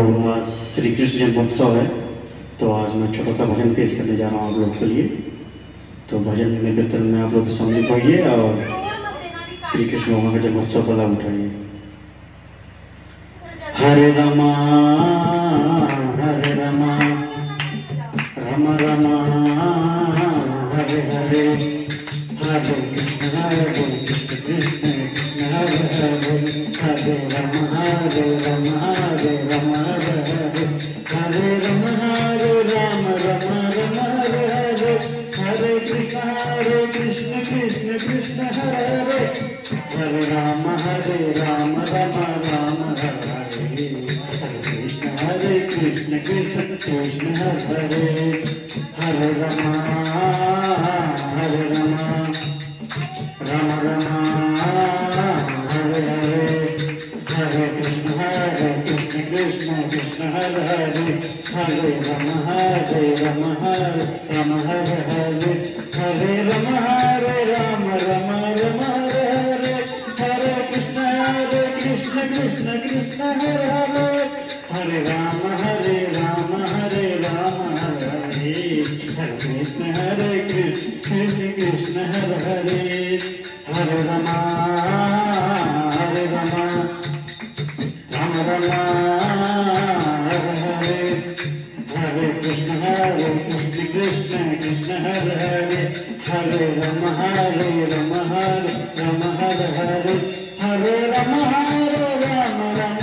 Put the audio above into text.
आज श्री कृष्ण जन्मोत्सव है, तो आज मैं छोटा सा भजन पेश करने जा रहा हूँ आप लोग के लिए। तो भजन में कीर्तन में आप लोग सम्मिलित होइए और श्री कृष्ण भगवान का जन्मोत्सव का लाभ उठाइए। हरे रमा रम रमा हरे हरे, हरे कृष्ण कृष्ण कृष्ण हरे हरे, हरे रम हरे रम हरे रम हरे हरे, हरे रम रम रम हरे हरे, हरे कृष्ण कृष्ण कृष्ण हरे हरे, हरे राम राम राम हरे हरे, हरे कृष्ण कृष्ण हरे हरे, हरे रमा राम हरे हरे, हरे कृष्ण कृष्ण कृष्ण हरे हरे, हरे राम राम हरे हरे, हरे राम राम हरे हरे, हरे कृष्ण कृष्ण कृष्ण हरे हरे, हरे राम हरे राम हरे हरे, हरे कृष्ण कृष्ण हरे हरे, हरे रमा राम हरे हरे, हरे कृष्ण कृष्ण कृष्ण हरे हरे, हरे राम रम हरे हरे, हरे राम राम